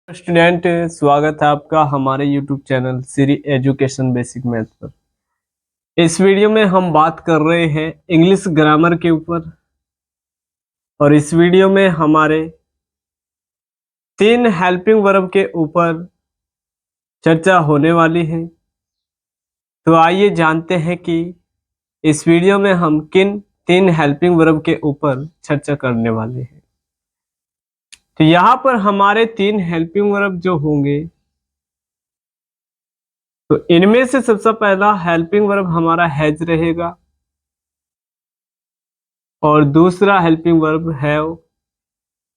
Student, स्वागत है आपका हमारे YouTube channel Shri education basic math पर। इस वीडियो में हम बात कर रहे हैं इंग्लिश ग्रामर के ऊपर और इस वीडियो में हमारे 3 हेल्पिंग वर्ब के ऊपर चर्चा होने वाली है। तो आइए जानते हैं कि इस वीडियो में हम किन 3 हेल्पिंग वर्ब के ऊपर चर्चा करने वाले हैं। तो यहाँ पर हमारे 3 हेल्पिंग वर्ब जो होंगे, तो इनमें से सबसे पहला हेल्पिंग वर्ब हमारा हैज रहेगा और दूसरा हेल्पिंग वर्ब हैव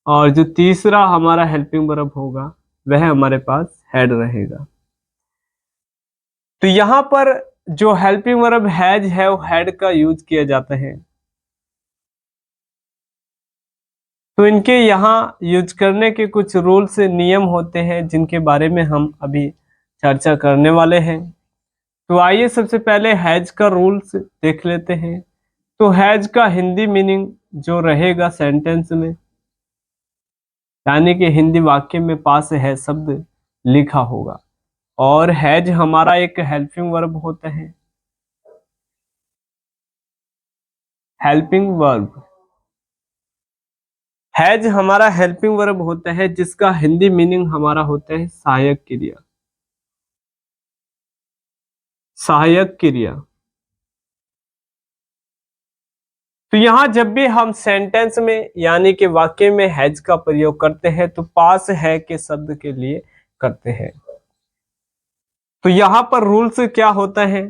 और जो तीसरा हमारा हेल्पिंग वर्ब होगा वह हमारे पास हैड रहेगा। तो यहाँ पर जो helping verb has have had का यूज किया जाता है, तो इनके यहाँ यूज करने के कुछ रूल्स नियम होते हैं जिनके बारे में हम अभी चर्चा करने वाले हैं। तो आइए सबसे पहले हैज का रूल्स देख लेते हैं। तो हैज का हिंदी मीनिंग जो रहेगा सेंटेंस में, यानी कि हिंदी वाक्य में पास है शब्द लिखा होगा। और हैज हमारा एक हेल्पिंग वर्ब होता है, हेल्पिंग वर्ब। हैज हमारा हेल्पिंग वर्ब होता है जिसका हिंदी मीनिंग हमारा होता है सहायक क्रिया। सहायक क्रिया। तो यहां जब भी हम सेंटेंस में यानी कि वाक्य में हैज का प्रयोग करते हैं तो पास है के शब्द के लिए करते हैं। तो यहां पर रूल्स क्या होता है,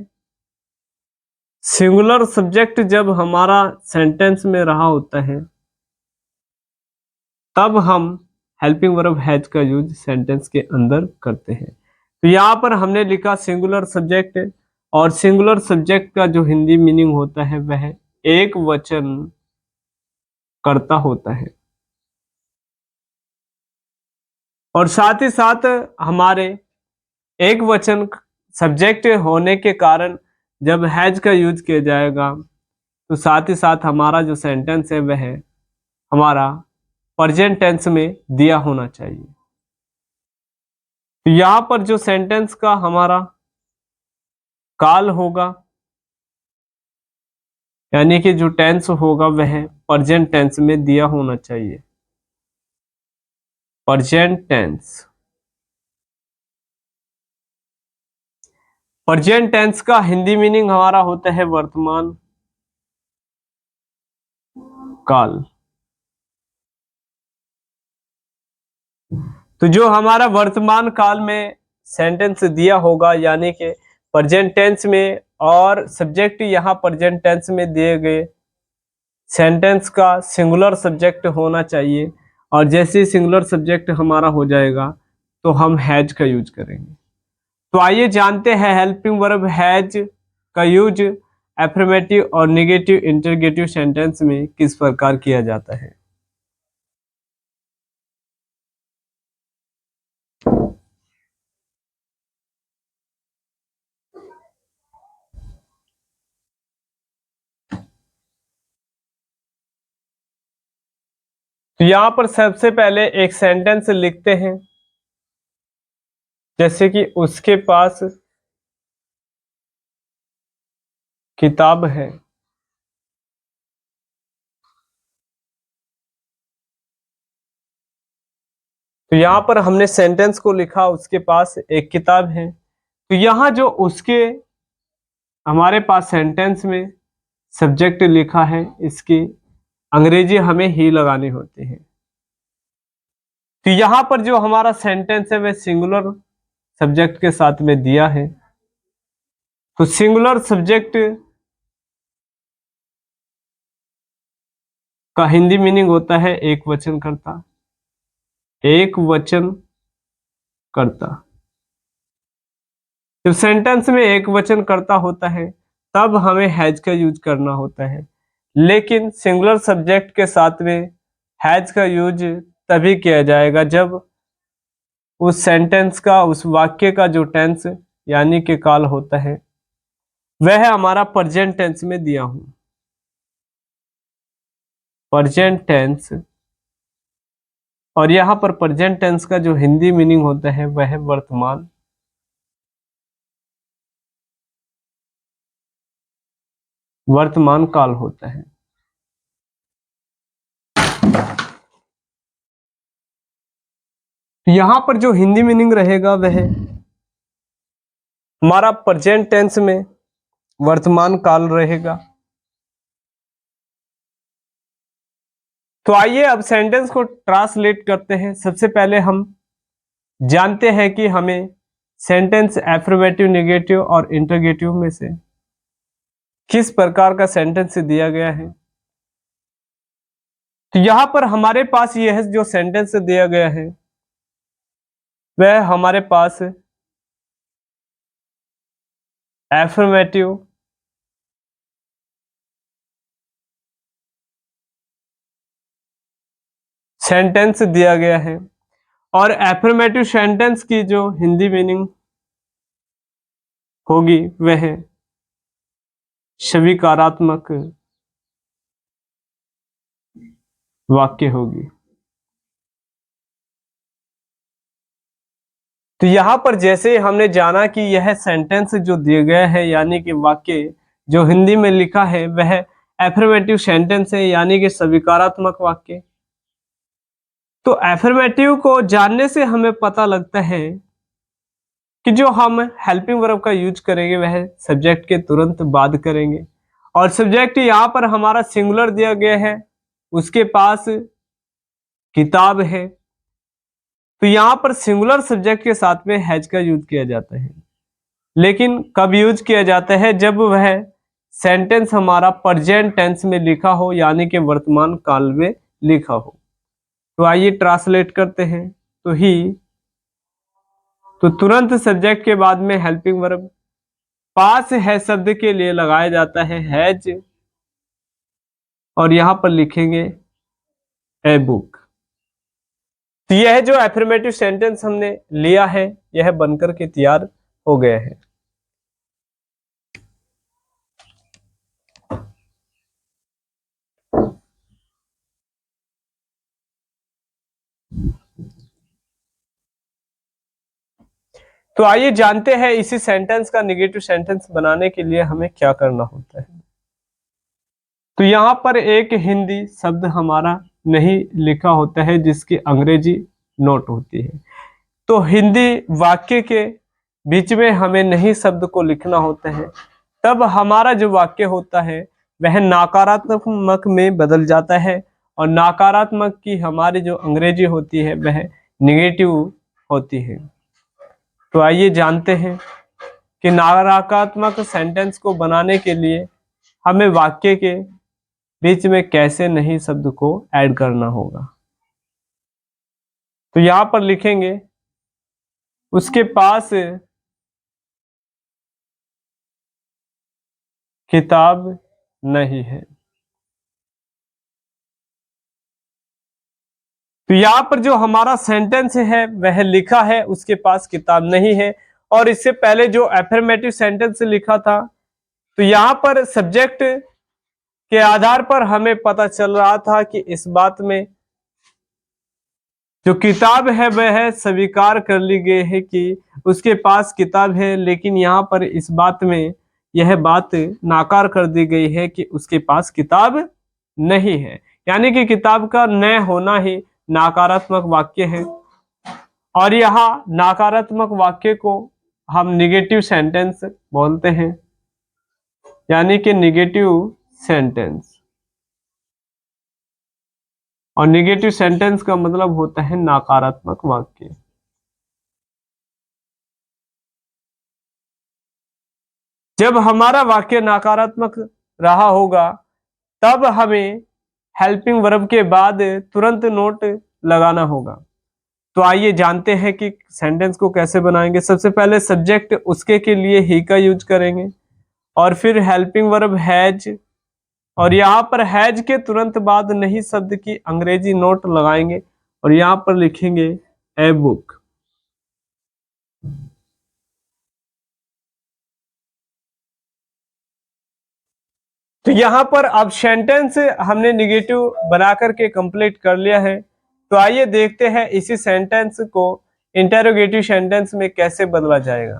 सिंगुलर सब्जेक्ट जब हमारा सेंटेंस में रहा होता है तब हम हेल्पिंग वर्ब हैज का यूज सेंटेंस के अंदर करते हैं। तो यहाँ पर हमने लिखा सिंगुलर सब्जेक्ट, और सिंगुलर सब्जेक्ट का जो हिंदी मीनिंग होता है वह एक वचन कर्ता होता है। और साथ ही साथ हमारे एक वचन सब्जेक्ट होने के कारण जब हैज का यूज किया जाएगा तो साथ ही साथ हमारा जो सेंटेंस है वह हमारा प्रेजेंट टेंस में दिया होना चाहिए। तो यहाँ पर जो सेंटेंस का हमारा काल होगा यानी कि जो टेंस होगा वह प्रेजेंट टेंस में दिया होना चाहिए। Present tense. प्रेजेंट टेंस का हिंदी मीनिंग हमारा होता है वर्तमान काल। तो जो हमारा वर्तमान काल में सेंटेंस दिया होगा यानी कि प्रेजेंट टेंस में, और सब्जेक्ट यहाँ प्रेजेंट टेंस में दिए गए सेंटेंस का सिंगुलर सब्जेक्ट होना चाहिए। और जैसे ही सिंगुलर सब्जेक्ट हमारा हो जाएगा तो हम हैज का यूज करेंगे। तो आइए जानते हैं हेल्पिंग वर्ब हैज का यूज एफर्मेटिव और नेगेटिव इंटरगेटिव सेंटेंस में किस प्रकार किया जाता है। तो यहां पर सबसे पहले एक सेंटेंस लिखते हैं, जैसे कि उसके पास किताब है। तो यहां पर हमने सेंटेंस को लिखा उसके पास एक किताब है। तो यहां जो उसके हमारे पास सेंटेंस में सब्जेक्ट लिखा है, इसकी अंग्रेजी हमें ही लगानी होती है। तो यहां पर जो हमारा सेंटेंस है वह सिंगुलर सब्जेक्ट के साथ में दिया है। तो सिंगुलर सब्जेक्ट का हिंदी मीनिंग होता है एक वचन कर्ता। एक वचन कर्ता। जब सेंटेंस में एक वचन कर्ता होता है तब हमें हैज का यूज करना होता है, लेकिन सिंगुलर सब्जेक्ट के साथ में हैज का यूज तभी किया जाएगा जब उस सेंटेंस का, उस वाक्य का जो टेंस यानी कि काल होता है वह हमारा प्रेजेंट टेंस में दिया हो। प्रेजेंट टेंस और यहाँ पर प्रेजेंट टेंस का जो हिंदी मीनिंग होता है वह वर्तमान वर्तमान काल होता है। यहाँ पर जो हिंदी मीनिंग रहेगा वह हमारा प्रेजेंट टेंस में वर्तमान काल रहेगा। तो आइए अब सेंटेंस को ट्रांसलेट करते हैं। सबसे पहले हम जानते हैं कि हमें सेंटेंस एफर्मेटिव, नेगेटिव और इंटरगेटिव में से किस प्रकार का सेंटेंस दिया गया है। तो यहां पर हमारे पास यह जो सेंटेंस दिया गया है वह हमारे पास एफर्मेटिव सेंटेंस दिया गया है और एफर्मेटिव सेंटेंस की जो हिंदी मीनिंग होगी वह स्वीकारात्मक वाक्य होगी। तो यहां पर जैसे हमने जाना कि यह सेंटेंस जो दिया गया है यानी कि वाक्य जो हिंदी में लिखा है वह एफर्मेटिव सेंटेंस है यानी कि स्वीकारात्मक वाक्य। तो एफर्मेटिव को जानने से हमें पता लगता है कि जो हम हेल्पिंग वर्ब का यूज करेंगे वह सब्जेक्ट के तुरंत बाद करेंगे और सब्जेक्ट यहाँ पर हमारा सिंगुलर दिया गया है, उसके पास किताब है। तो यहाँ पर सिंगुलर सब्जेक्ट के साथ में हैज का यूज किया जाता है, लेकिन कब यूज किया जाता है जब वह सेंटेंस हमारा प्रेजेंट टेंस में लिखा हो यानी कि वर्तमान काल में लिखा हो। तो आइए ट्रांसलेट करते हैं। तो ही, तो तुरंत सब्जेक्ट के बाद में हेल्पिंग वर्ब पास है शब्द के लिए लगाया जाता है हैज और यहां पर लिखेंगे ए बुक। तो यह जो एफर्मेटिव सेंटेंस हमने लिया है यह बनकर के तैयार हो गया है। तो आइए जानते हैं इसी सेंटेंस का निगेटिव सेंटेंस बनाने के लिए हमें क्या करना होता है। तो यहां पर एक हिंदी शब्द हमारा नहीं लिखा होता है जिसकी अंग्रेजी नोट होती है। तो हिंदी वाक्य के बीच में हमें नहीं शब्द को लिखना होता है, तब हमारा जो वाक्य होता है वह नकारात्मक में बदल जाता है और नकारात्मक की हमारी जो अंग्रेजी होती है वह निगेटिव होती है। तो आइए जानते हैं कि नकारात्मक सेंटेंस को बनाने के लिए हमें वाक्य के बीच में कैसे नहीं शब्द को ऐड करना होगा। तो यहां पर लिखेंगे उसके पास किताब नहीं है। तो यहां पर जो हमारा सेंटेंस है वह लिखा है उसके पास किताब नहीं है और इससे पहले जो एफर्मेटिव सेंटेंस लिखा था तो यहां पर सब्जेक्ट के आधार पर हमें पता चल रहा था कि इस बात में जो किताब है वह स्वीकार कर ली गई है कि उसके पास किताब है, लेकिन यहाँ पर इस बात में यह बात नाकार कर दी गई है कि उसके पास किताब नहीं है, यानी कि किताब का न होना ही नकारात्मक वाक्य है। और यहाँ नकारात्मक वाक्य को हम निगेटिव सेंटेंस बोलते हैं, यानी कि निगेटिव सेंटेंस। और निगेटिव सेंटेंस का मतलब होता है नकारात्मक वाक्य। जब हमारा वाक्य नकारात्मक रहा होगा तब हमें हेल्पिंग वर्ब के बाद तुरंत नोट लगाना होगा। तो आइए जानते हैं कि सेंटेंस को कैसे बनाएंगे। सबसे पहले सब्जेक्ट उसके के लिए ही का यूज करेंगे और फिर हेल्पिंग वर्ब हैज और यहाँ पर हैज के तुरंत बाद नहीं शब्द की अंग्रेजी नोट लगाएंगे और यहाँ पर लिखेंगे ए बुक। तो यहाँ पर अब सेंटेंस हमने निगेटिव बना करके कंप्लीट कर लिया है। तो आइए देखते हैं इसी सेंटेंस को इंटेरोगेटिव सेंटेंस में कैसे बदला जाएगा।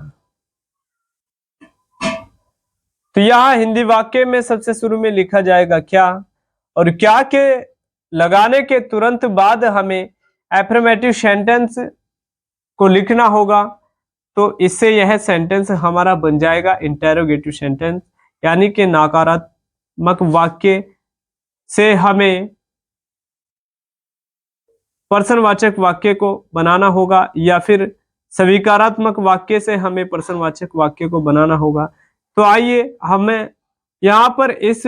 तो यहाँ हिंदी वाक्य में सबसे शुरू में लिखा जाएगा क्या, और क्या के लगाने के तुरंत बाद हमें एफर्मेटिव सेंटेंस को लिखना होगा। तो इससे यह सेंटेंस हमारा बन जाएगा इंटेरोगेटिव सेंटेंस, यानी कि नकारात्मक वाक्य से हमें प्रश्नवाचक वाक्य को बनाना होगा, या फिर स्वीकारात्मक वाक्य से हमें प्रश्नवाचक वाक्य को बनाना होगा। तो आइए हमें यहाँ पर इस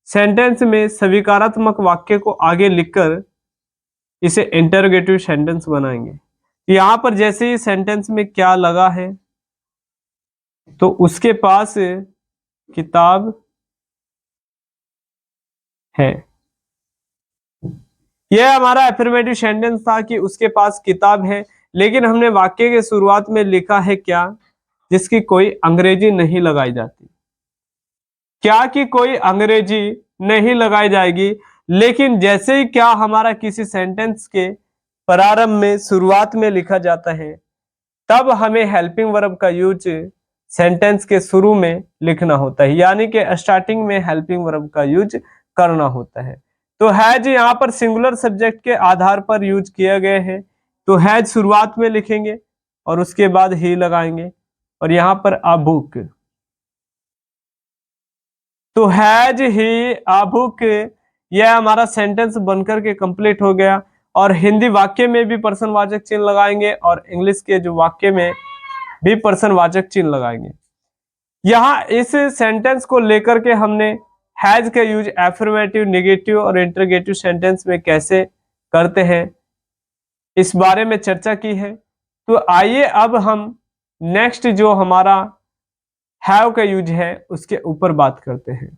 सेंटेंस में स्वीकारात्मक वाक्य को आगे लिखकर इसे इंटरोगेटिव सेंटेंस बनाएंगे। यहाँ पर जैसे ही सेंटेंस में क्या लगा है, तो उसके पास किताब है। यह हमारा एफर्मेटिव सेंटेंस था कि उसके पास किताब है, लेकिन हमने वाक्य के शुरुआत में लिखा है क्या, जिसकी कोई अंग्रेजी नहीं लगाई जाती। क्या की कोई अंग्रेजी नहीं लगाई जाएगी, लेकिन जैसे ही क्या हमारा किसी सेंटेंस के प्रारंभ में शुरुआत में लिखा जाता है, तब हमें हेल्पिंग वर्ब का यूज सेंटेंस के शुरू में लिखना होता है, यानी कि स्टार्टिंग में हेल्पिंग वर्ब का यूज करना होता है। तो हैज यहाँ पर सिंगुलर सब्जेक्ट के आधार पर यूज किया गया है, तो हैज शुरुआत में लिखेंगे और उसके बाद ही लगाएंगे, और यहाँ पर अ बुक, तो हैज ही अ बुक, यह हमारा सेंटेंस बनकर के कंप्लीट हो गया। और हिंदी वाक्य में भी प्रश्नवाचक चिन्ह लगाएंगे और इंग्लिश के जो वाक्य में भी प्रश्नवाचक चिन्ह लगाएंगे। यहाँ इस सेंटेंस को लेकर के हमने हैज का यूज एफर्मेटिव, नेगेटिव और इंटरोगेटिव सेंटेंस में कैसे करते हैं, इस बारे में चर्चा की है। तो आइए अब हम नेक्स्ट जो हमारा हैव का यूज है उसके ऊपर बात करते हैं।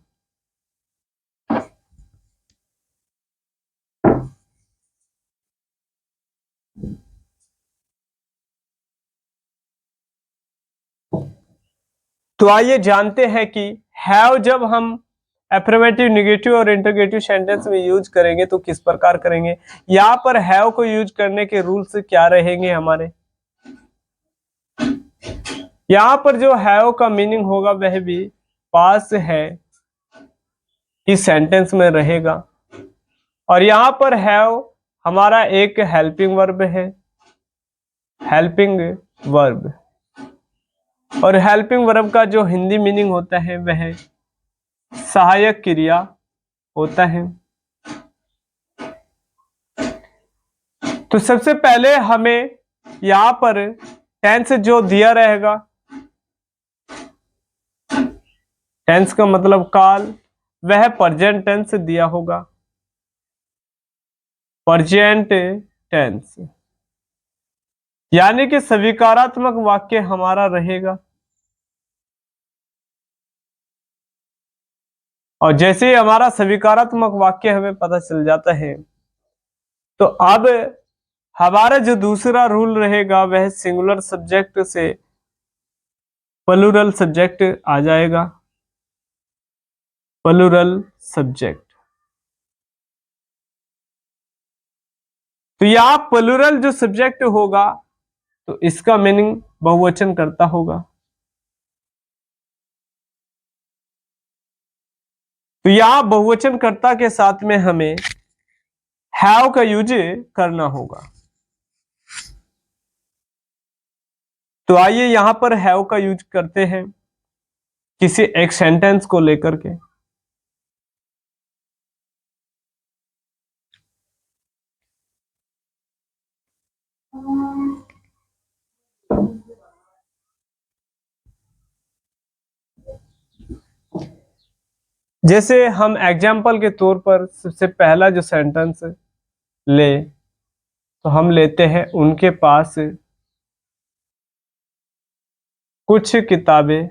तो आइए जानते हैं कि हैव जब हम एफर्मेटिव, नेगेटिव और इंटरोगेटिव सेंटेंस में यूज करेंगे तो किस प्रकार करेंगे। यहाँ पर हैव को यूज करने के रूल्स क्या रहेंगे हमारे। यहाँ पर जो हैव का मीनिंग होगा वह भी पास है इस सेंटेंस में रहेगा, और यहाँ पर हैव हमारा एक हेल्पिंग वर्ब है, हेल्पिंग वर्ब, और हेल्पिंग वर्ब का जो हिंदी मीनिंग होता है वह सहायक क्रिया होता है। तो सबसे पहले हमें यहाँ पर टेंस जो दिया रहेगा, टेंस का मतलब काल, वह प्रेजेंट टेंस दिया होगा, प्रेजेंट टेंस, यानी कि स्वीकारात्मक वाक्य हमारा रहेगा। और जैसे ही हमारा स्वीकारात्मक वाक्य हमें पता चल जाता है, तो अब हमारा जो दूसरा रूल रहेगा वह सिंगुलर सब्जेक्ट से प्लूरल सब्जेक्ट आ जाएगा, प्लूरल सब्जेक्ट। तो यहाँ प्लूरल जो सब्जेक्ट होगा तो इसका मीनिंग बहुवचन करता होगा। तो यहाँ बहुवचन कर्ता के साथ में हमें हैव का यूज करना होगा। तो आइए यहां पर हैव का यूज करते हैं किसी एक सेंटेंस को लेकर के। जैसे हम एग्जाम्पल के तौर पर सबसे पहला जो सेंटेंस ले, तो हम लेते हैं उनके पास कुछ किताबें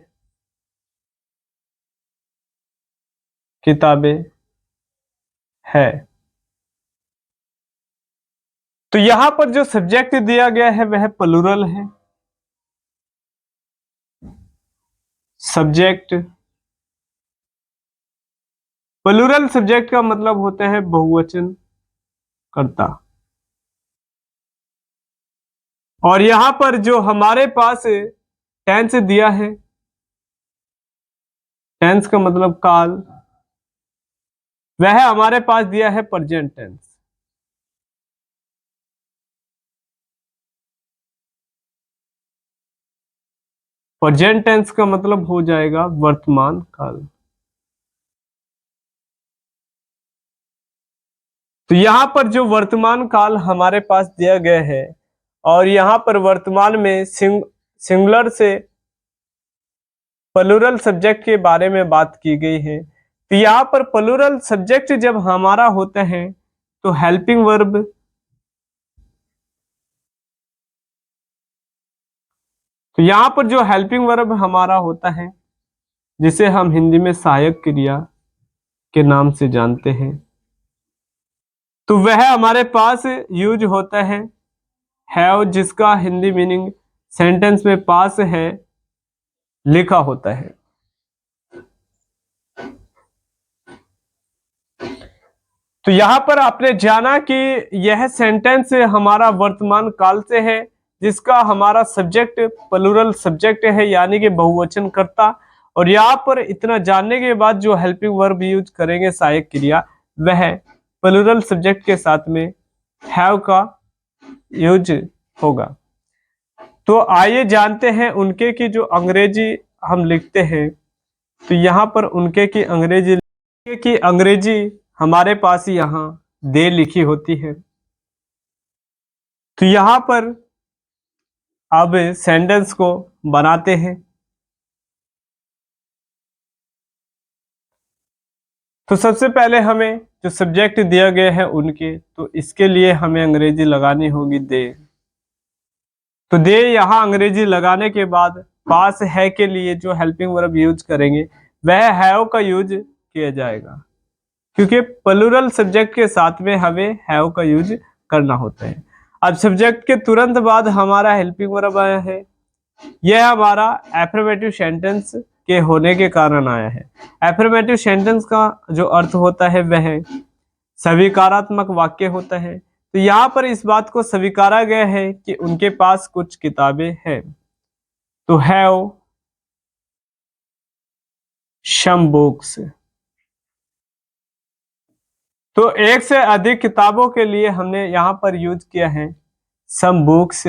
है। तो यहां पर जो सब्जेक्ट दिया गया है वह प्लूरल है, सब्जेक्ट। प्लूरल सब्जेक्ट का मतलब होता है बहुवचन कर्ता। और यहां पर जो हमारे पास टेंस दिया है, टेंस का मतलब काल, वह हमारे पास दिया है प्रेजेंट टेंस। प्रेजेंट टेंस का मतलब हो जाएगा वर्तमान काल। तो यहां पर जो वर्तमान काल हमारे पास दिया गया है, और यहां पर वर्तमान में सिंगुलर से प्लूरल सब्जेक्ट के बारे में बात की गई है। तो यहाँ पर प्लूरल सब्जेक्ट जब हमारा होता है तो हेल्पिंग वर्ब, तो यहाँ पर जो हेल्पिंग वर्ब हमारा होता है, जिसे हम हिंदी में सहायक क्रिया के नाम से जानते हैं, तो वह हमारे पास यूज होता है हैव, जिसका हिंदी मीनिंग सेंटेंस में पास है लिखा होता है। तो यहां पर आपने जाना कि यह सेंटेंस हमारा वर्तमान काल से है, जिसका हमारा सब्जेक्ट प्लूरल सब्जेक्ट है, यानी कि बहुवचन कर्ता। और यहाँ पर इतना जानने के बाद जो हेल्पिंग वर्ब यूज करेंगे सहायक क्रिया, वह प्लूरल सब्जेक्ट के साथ में हैव का यूज होगा। तो आइए जानते हैं उनके की जो अंग्रेजी हम लिखते हैं। तो यहाँ पर उनके की अंग्रेजी हमारे पास यहाँ दे लिखी होती है। तो यहाँ पर अब सेंटेंस को बनाते हैं। तो सबसे पहले हमें जो सब्जेक्ट दिया गया है उनके, तो इसके लिए हमें अंग्रेजी लगानी होगी दे। तो दे यहाँ अंग्रेजी लगाने के बाद पास है के लिए जो हेल्पिंग वर्ब यूज करेंगे वह हैव का यूज किया जाएगा, क्योंकि प्लूरल सब्जेक्ट के साथ में हमें हैव का यूज करना होता है। अब सब्जेक्ट के तुरंत बाद हमारा हेल्पिंग वर्ब आया है, यह हमारा एफर्मेटिव सेंटेंस के होने के कारण आया है। एफर्मेटिव सेंटेंस का जो अर्थ होता है वह स्वीकारात्मक वाक्य होता है। तो यहाँ पर इस बात को स्वीकारा गया है कि उनके पास कुछ किताबें हैं। तो हैव सम बुक्स, तो एक से अधिक किताबों के लिए हमने यहाँ पर यूज किया है सम बुक्स।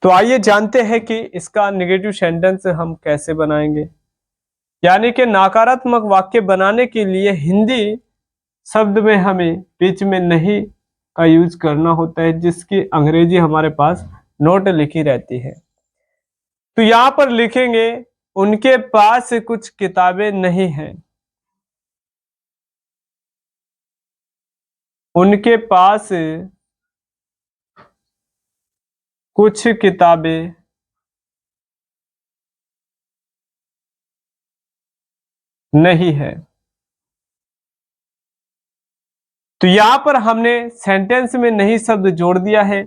तो आइए जानते हैं कि इसका नेगेटिव सेंटेंस हम कैसे बनाएंगे। यानी कि नकारात्मक वाक्य बनाने के लिए हिंदी शब्द में हमें बीच में नहीं का यूज करना होता है, जिसकी अंग्रेजी हमारे पास नोट लिखी रहती है। तो यहां पर लिखेंगे उनके पास कुछ किताबें नहीं हैं। उनके पास कुछ किताबें नहीं है। तो यहां पर हमने सेंटेंस में नहीं शब्द जोड़ दिया है।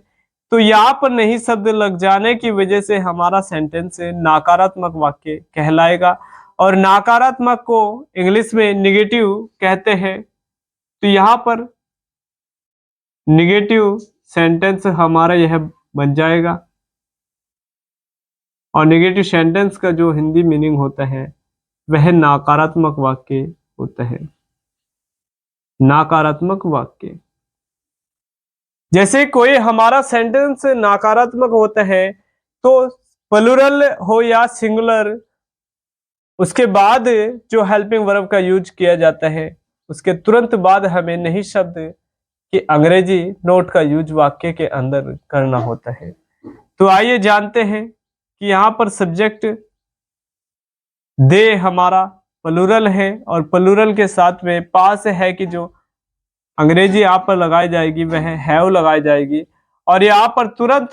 तो यहां पर नहीं शब्द लग जाने की वजह से हमारा सेंटेंस नकारात्मक वाक्य कहलाएगा, और नकारात्मक को इंग्लिश में निगेटिव कहते हैं। तो यहां पर निगेटिव सेंटेंस हमारा यह बन जाएगा, और नेगेटिव सेंटेंस का जो हिंदी मीनिंग होता है वह नकारात्मक वाक्य होता है। नकारात्मक वाक्य, जैसे कोई हमारा सेंटेंस नकारात्मक होता है तो प्लूरल हो या सिंगुलर, उसके बाद जो हेल्पिंग वर्ब का यूज किया जाता है उसके तुरंत बाद हमें नहीं शब्द की अंग्रेजी नोट का यूज वाक्य के अंदर करना होता है। तो आइए जानते हैं कि यहाँ पर सब्जेक्ट दे हमारा प्लूरल है, और प्लूरल के साथ में पास है कि जो अंग्रेजी यहाँ पर लगाई जाएगी वह हैव लगाई जाएगी, और यहाँ पर तुरंत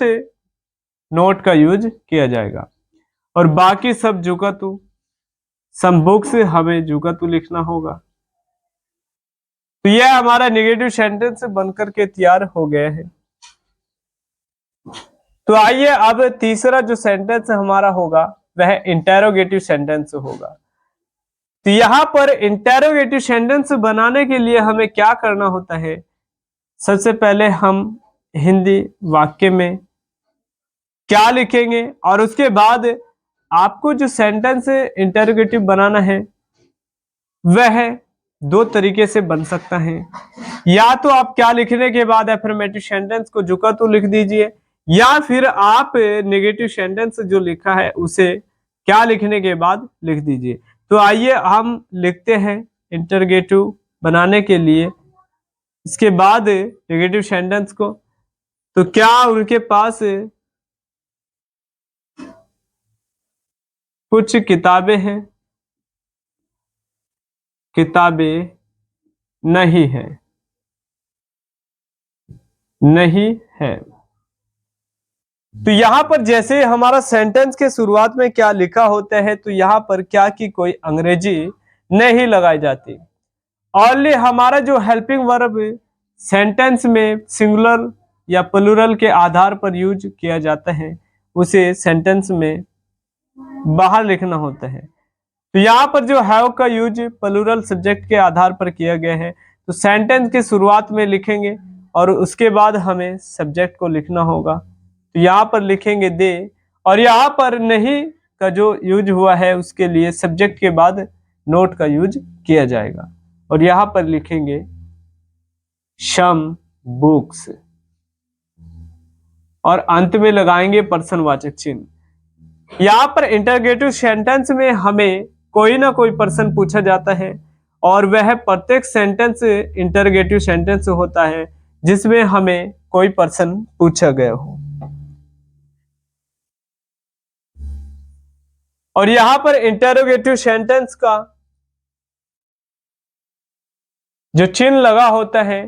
नोट का यूज किया जाएगा। और बाकी सब जुगतु, सम बुक्स हमें जुगतु लिखना होगा। तो यह हमारा नेगेटिव सेंटेंस बनकर के तैयार हो गया है। तो आइए अब तीसरा जो सेंटेंस हमारा होगा वह इंटेरोगेटिव सेंटेंस होगा। तो यहां पर इंटेरोगेटिव सेंटेंस बनाने के लिए हमें क्या करना होता है, सबसे पहले हम हिंदी वाक्य में क्या लिखेंगे और उसके बाद आपको जो सेंटेंस इंटेरोगेटिव बनाना है वह दो तरीके से बन सकता है। या तो आप क्या लिखने के बाद एफर्मेटिव सेंटेंस को जुका तो लिख दीजिए, या फिर आप नेगेटिव सेंटेंस जो लिखा है उसे क्या लिखने के बाद लिख दीजिए। तो आइए हम लिखते हैं इंटरगेटिव बनाने के लिए इसके बाद नेगेटिव सेंटेंस को। तो क्या उनके पास कुछ किताबें हैं? किताबें नहीं है, नहीं है। तो यहां पर जैसे हमारा सेंटेंस के शुरुआत में क्या लिखा होता है, तो यहां पर क्या की कोई अंग्रेजी नहीं लगाई जाती। ओनली हमारा जो हेल्पिंग वर्ब सेंटेंस में सिंगुलर या प्लूरल के आधार पर यूज किया जाता है उसे सेंटेंस में बाहर लिखना होता है। तो यहाँ पर जो हैव का यूज प्लूरल सब्जेक्ट के आधार पर किया गया है, तो सेंटेंस के शुरुआत में लिखेंगे और उसके बाद हमें सब्जेक्ट को लिखना होगा। तो यहाँ पर लिखेंगे दे, और यहाँ पर नहीं का जो यूज हुआ है उसके लिए सब्जेक्ट के बाद नोट का यूज किया जाएगा, और यहाँ पर लिखेंगे सम बुक्स, और अंत में लगाएंगे पर्सनवाचक चिन्ह। यहाँ पर इंटरगेटिव सेंटेंस में हमें कोई ना कोई पर्सन पूछा जाता है, और वह प्रत्येक सेंटेंस इंटरगेटिव सेंटेंस होता है जिसमें हमें कोई पर्सन पूछा गया हो। और यहां पर इंटरोगेटिव सेंटेंस का जो चिन्ह लगा होता है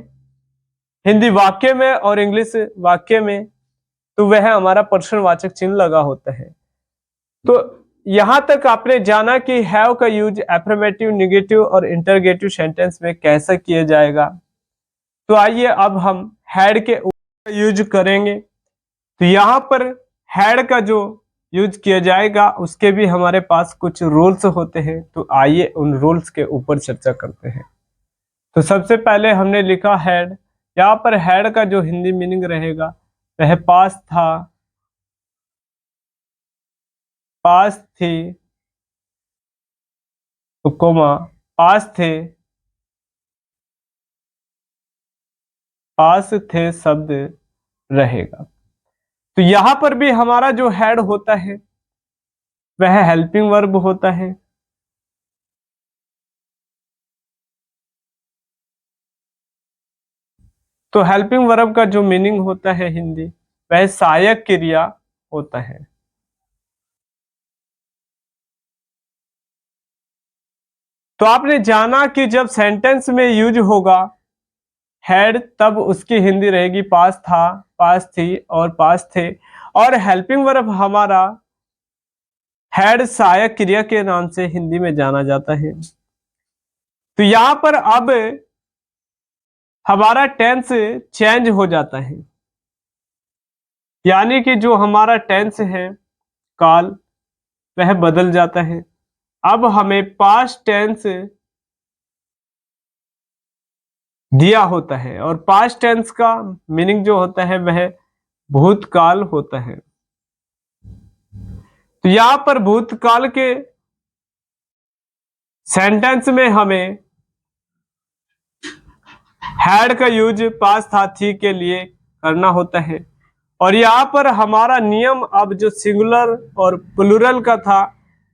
हिंदी वाक्य में और इंग्लिश वाक्य में, तो वह हमारा प्रश्नवाचक चिन्ह लगा होता है। तो यहां तक आपने जाना कि हैव का यूज एफर्मेटिव, नेगेटिव और इंटरगेटिव सेंटेंस में कैसे किया जाएगा। तो आइए अब हम हैड के ऊपर यूज करेंगे। तो यहां पर हैड का जो यूज किया जाएगा उसके भी हमारे पास कुछ रूल्स होते हैं, तो आइए उन रूल्स के ऊपर चर्चा करते हैं। तो सबसे पहले हमने लिखा हैड। यहाँ पर हैड का जो हिंदी मीनिंग रहेगा वह पास था, पास थी, तो कोमा पास थे, पास थे शब्द रहेगा। तो यहां पर भी हमारा जो हैड होता है वह हेल्पिंग वर्ब होता है। तो हेल्पिंग वर्ब का जो मीनिंग होता है हिंदी, वह सहायक क्रिया होता है। तो आपने जाना कि जब सेंटेंस में यूज होगा हैड तब उसकी हिंदी रहेगी पास था, पास थी और पास थे, और हेल्पिंग वर्ब हमारा हैड सहायक क्रिया के नाम से हिंदी में जाना जाता है। तो यहां पर अब हमारा टेंस चेंज हो जाता है, यानी कि जो हमारा टेंस है काल वह बदल जाता है। अब हमें पास्ट टेंस दिया होता है, और पास्ट टेंस का मीनिंग जो होता है वह भूतकाल होता है। तो यहां पर भूतकाल के सेंटेंस में हमें हैड का यूज पास था थी के लिए करना होता है, और यहाँ पर हमारा नियम अब जो सिंगुलर और प्लूरल का था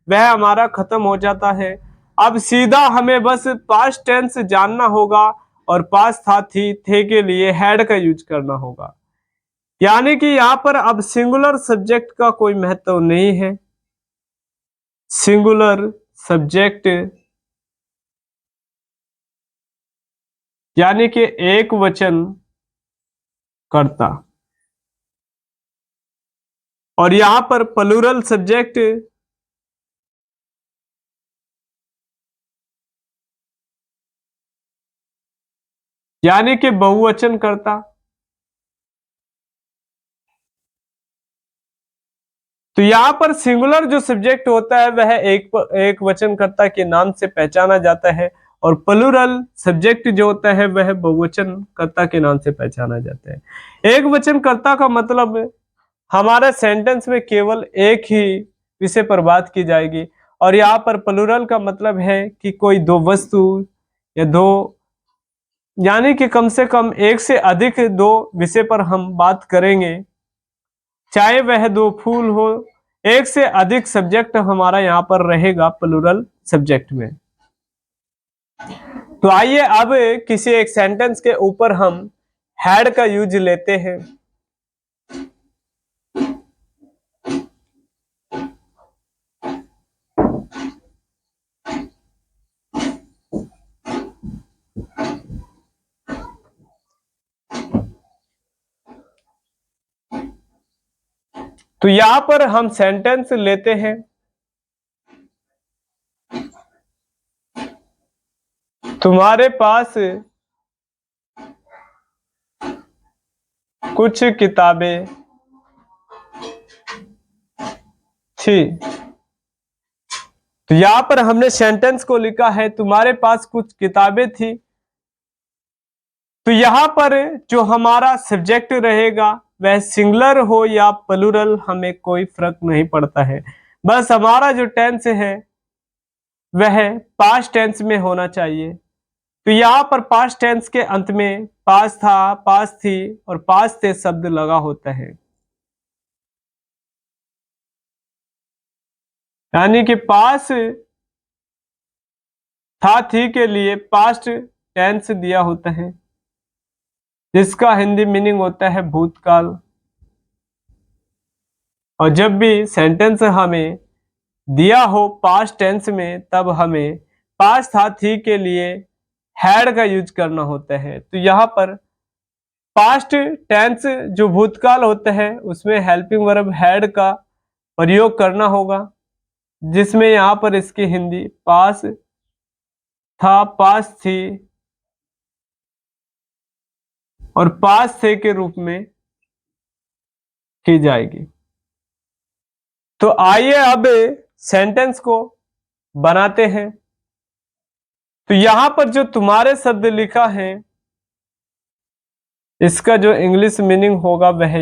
वह हमारा खत्म हो जाता है। अब सीधा हमें बस पास्ट टेंस जानना होगा, और पास था थी थे के लिए हैड का यूज करना होगा। यानी कि यहाँ पर अब सिंगुलर सब्जेक्ट का कोई महत्व नहीं है। सिंगुलर सब्जेक्ट यानी कि एक वचन कर्ता, और यहां पर प्लूरल सब्जेक्ट यानी कि बहुवचन कर्ता। तो यहाँ पर सिंगुलर जो सब्जेक्ट होता है वह एक वचनकर्ता के नाम से पहचाना जाता है, और प्लूरल सब्जेक्ट जो होता है वह बहुवचनकर्ता के नाम से पहचाना जाता है। एक वचनकर्ता का मतलब हमारा सेंटेंस में केवल एक ही विषय पर बात की जाएगी, और यहाँ पर प्लूरल का मतलब है कि कोई दो वस्तु या दो, यानी कि कम से कम एक से अधिक दो विषय पर हम बात करेंगे, चाहे वह दो फूल हो। एक से अधिक सब्जेक्ट हमारा यहाँ पर रहेगा प्लूरल सब्जेक्ट में। तो आइए अब किसी एक सेंटेंस के ऊपर हम हैड का यूज लेते हैं। तो यहां पर हम सेंटेंस लेते हैं, तुम्हारे पास कुछ किताबें थी। तो यहां पर हमने सेंटेंस को लिखा है तुम्हारे पास कुछ किताबें थी। तो यहां पर जो हमारा सब्जेक्ट रहेगा वह सिंगुलर हो या प्लूरल हमें कोई फर्क नहीं पड़ता है, बस हमारा जो टेंस है वह पास्ट टेंस में होना चाहिए। तो यहाँ पर पास्ट टेंस के अंत में पास था, पास थी और पास थे शब्द लगा होता है, यानी कि पास था थी के लिए पास्ट टेंस दिया होता है, जिसका हिंदी मीनिंग होता है भूतकाल। और जब भी सेंटेंस हमें दिया हो पास्ट टेंस में, तब हमें पास था थी के लिए हैड का यूज करना होता है। तो यहाँ पर पास्ट टेंस जो भूतकाल होता है उसमें हेल्पिंग वर्ब हैड का प्रयोग करना होगा, जिसमें यहाँ पर इसकी हिंदी पास था, पास थी और पास थे के रूप में की जाएगी। तो आइए अब सेंटेंस को बनाते हैं। तो यहां पर जो तुम्हारे शब्द लिखा है इसका जो इंग्लिश मीनिंग होगा वह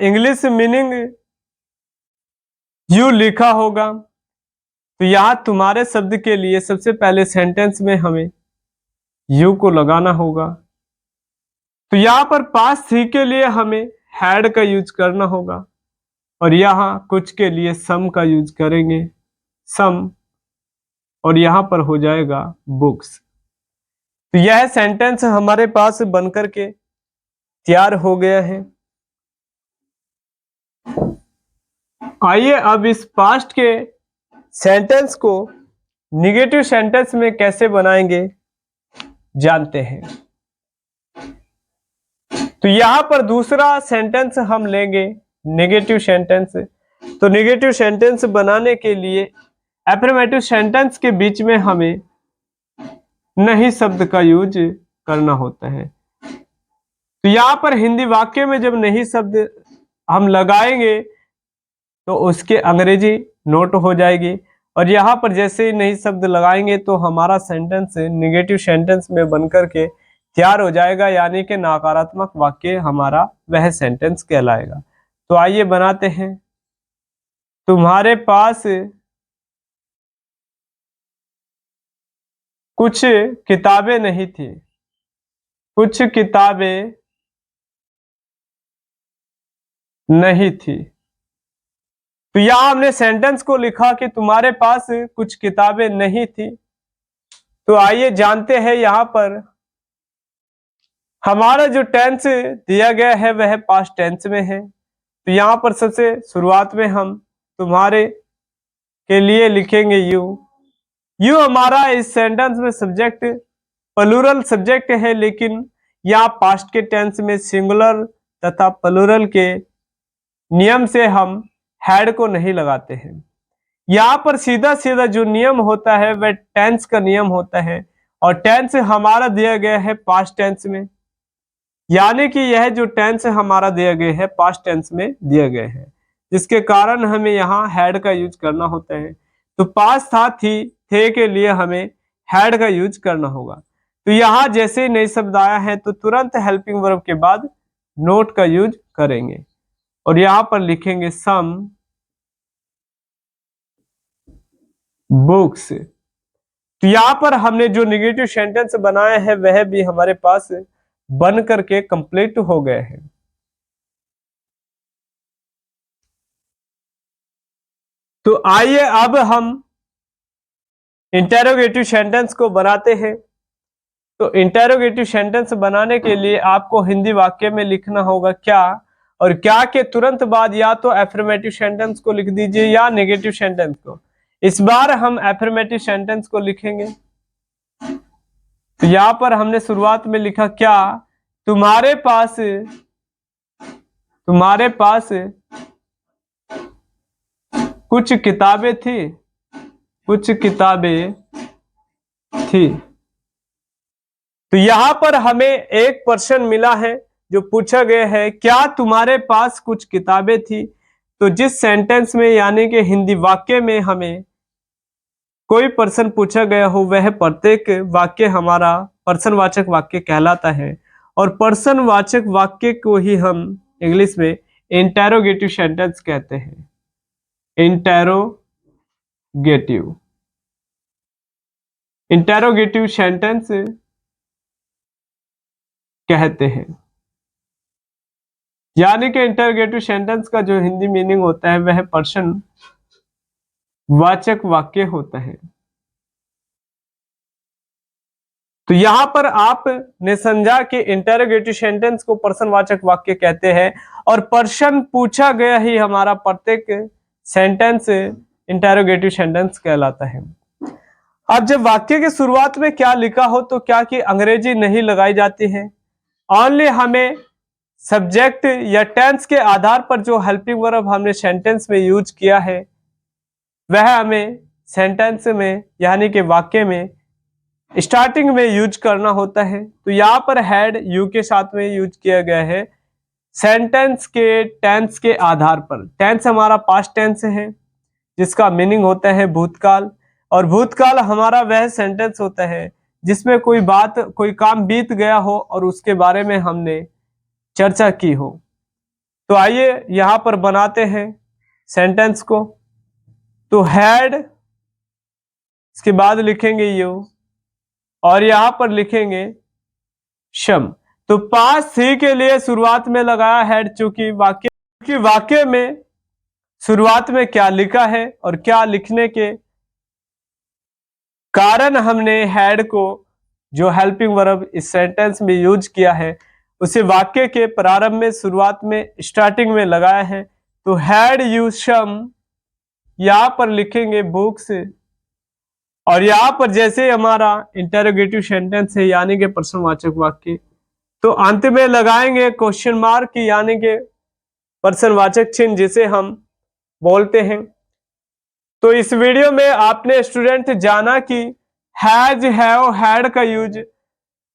इंग्लिश मीनिंग यू लिखा होगा। तो यहां तुम्हारे शब्द के लिए सबसे पहले सेंटेंस में हमें यू को लगाना होगा। तो यहां पर पास थी के लिए हमें हैड का यूज करना होगा, और यहां कुछ के लिए सम का यूज करेंगे, सम, और यहां पर हो जाएगा बुक्स। तो यह सेंटेंस हमारे पास बनकर के तैयार हो गया है। आइए अब इस पास्ट के सेंटेंस को निगेटिव सेंटेंस में कैसे बनाएंगे जानते हैं। तो यहां पर दूसरा सेंटेंस हम लेंगे नेगेटिव सेंटेंस। तो नेगेटिव सेंटेंस बनाने के लिए एफर्मेटिव सेंटेंस के बीच में हमें नहीं शब्द का यूज करना होता है। तो यहां पर हिंदी वाक्य में जब नहीं शब्द हम लगाएंगे तो उसके अंग्रेजी नोट हो जाएगी, और यहां पर जैसे ही नहीं शब्द लगाएंगे तो हमारा सेंटेंस नेगेटिव सेंटेंस में बनकर के तैयार हो जाएगा, यानी कि नकारात्मक वाक्य हमारा वह सेंटेंस कहलाएगा। तो आइए बनाते हैं। तुम्हारे पास कुछ किताबें नहीं थी, कुछ किताबें नहीं थी। तो यहां हमने सेंटेंस को लिखा कि तुम्हारे पास कुछ किताबें नहीं थी। तो आइए जानते हैं यहां पर हमारा जो टेंस दिया गया है वह पास्ट टेंस में है। तो यहां पर सबसे शुरुआत में हम तुम्हारे के लिए लिखेंगे यू। यू हमारा इस सेंटेंस में सब्जेक्ट प्लूरल सब्जेक्ट है, लेकिन यहाँ पास्ट के टेंस में सिंगुलर तथा प्लूरल के नियम से हम हैड को नहीं लगाते हैं। यहाँ पर सीधा सीधा जो नियम होता है वह टेंस का नियम होता है, और टेंस हमारा दिया गया है पास्ट टेंस में, यानी कि यह जो टेंस हमारा दिया गया है पास्ट टेंस में दिया गया है। जिसके कारण हमें यहाँ हैड का यूज करना होता है। तो पास था, थी, थे के लिए हमें हैड का यूज करना होगा। तो यहाँ जैसे ही नए शब्द आया है तो तुरंत हेल्पिंग वर्ब के बाद नोट का यूज करेंगे और यहाँ पर लिखेंगे सम बुक्स। तो यहाँ पर हमने जो नेगेटिव सेंटेंस बनाए हैं वह भी हमारे पास बन करके कंप्लीट हो गए हैं। तो आइए अब हम इंटेरोगेटिव सेंटेंस को बनाते हैं। तो इंटेरोगेटिव सेंटेंस बनाने के लिए आपको हिंदी वाक्य में लिखना होगा क्या, और क्या के तुरंत बाद या तो एफर्मेटिव सेंटेंस को लिख दीजिए या नेगेटिव सेंटेंस को। इस बार हम एफर्मेटिव सेंटेंस को लिखेंगे। तो यहां पर हमने शुरुआत में लिखा क्या, तुम्हारे पास कुछ किताबें थी। तो यहां पर हमें एक पर्सन मिला है जो पूछा गया है क्या तुम्हारे पास कुछ किताबें थी। तो जिस सेंटेंस में यानी कि हिंदी वाक्य में हमें कोई पर्सन पूछा गया हो वह प्रत्येक वाक्य हमारा पर्सनवाचक वाक्य कहलाता है, और पर्सनवाचक वाक्य को ही हम इंग्लिश में इंटेरोगेटिव सेंटेंस कहते हैं। इंटेरोगेटिव सेंटेंस कहते हैं। यानी कि इंटेरोगेटिव सेंटेंस का जो हिंदी मीनिंग होता है वह पर्सन वाचक वाक्य होता है। तो यहां पर आपने समझा कि इंटेरोगेटिव सेंटेंस को पर्सनवाचक वाक्य कहते हैं, और पर्सन पूछा गया ही हमारा प्रत्येक सेंटेंस इंटेरोगेटिव सेंटेंस कहलाता है। अब जब वाक्य के शुरुआत में क्या लिखा हो तो क्या कि अंग्रेजी नहीं लगाई जाती है, ओनली हमें सब्जेक्ट या टेंस के आधार पर जो हेल्पिंग वर्ब हमने सेंटेंस में यूज किया है वह हमें सेंटेंस में यानी कि वाक्य में स्टार्टिंग में यूज करना होता है। तो यहाँ पर हैड यू के साथ में यूज किया गया है सेंटेंस के टेंस के आधार पर। टेंस हमारा पास्ट टेंस है जिसका मीनिंग होता है भूतकाल, और भूतकाल हमारा वह सेंटेंस होता है जिसमें कोई काम बीत गया हो और उसके बारे में हमने चर्चा की हो। तो आइए यहां पर बनाते हैं सेंटेंस को। तो हैड, इसके बाद लिखेंगे यू और यहां पर लिखेंगे शम। तो पास थी के लिए शुरुआत में लगाया हैड, चूंकि वाक्य में शुरुआत में क्या लिखा है और क्या लिखने के कारण हमने हैड को जो हेल्पिंग वर्ब इस सेंटेंस में यूज किया है उसे वाक्य के प्रारंभ में शुरुआत में स्टार्टिंग में लगाया है। तो हैड यू शम, यहां पर लिखेंगे बुक्स, और यहां पर जैसे हमारा इंटेरोगेटिव सेंटेंस है यानी कि प्रश्नवाचक वाक्य, तो अंत में लगाएंगे क्वेश्चन मार्क यानी कि प्रश्नवाचक चिन्ह जिसे हम बोलते हैं। तो इस वीडियो में आपने स्टूडेंट जाना कि हैज, हैव, हैड का यूज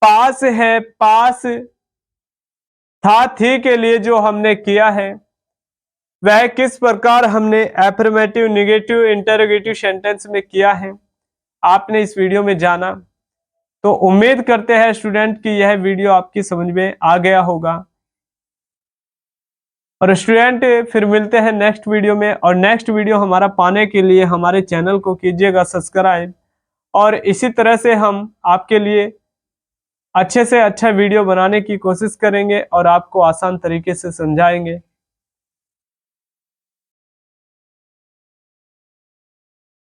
पास है, पास था, थी के लिए जो हमने किया है वह किस प्रकार हमने एफर्मेटिव, नेगेटिव, इंटेरोगेटिव सेंटेंस में किया है आपने इस वीडियो में जाना। तो उम्मीद करते हैं स्टूडेंट कि यह वीडियो आपकी समझ में आ गया होगा। और स्टूडेंट फिर मिलते हैं नेक्स्ट वीडियो में, और नेक्स्ट वीडियो हमारा पाने के लिए हमारे चैनल को कीजिएगा सब्सक्राइब, और इसी तरह से हम आपके लिए अच्छे से अच्छा वीडियो बनाने की कोशिश करेंगे और आपको आसान तरीके से समझाएंगे।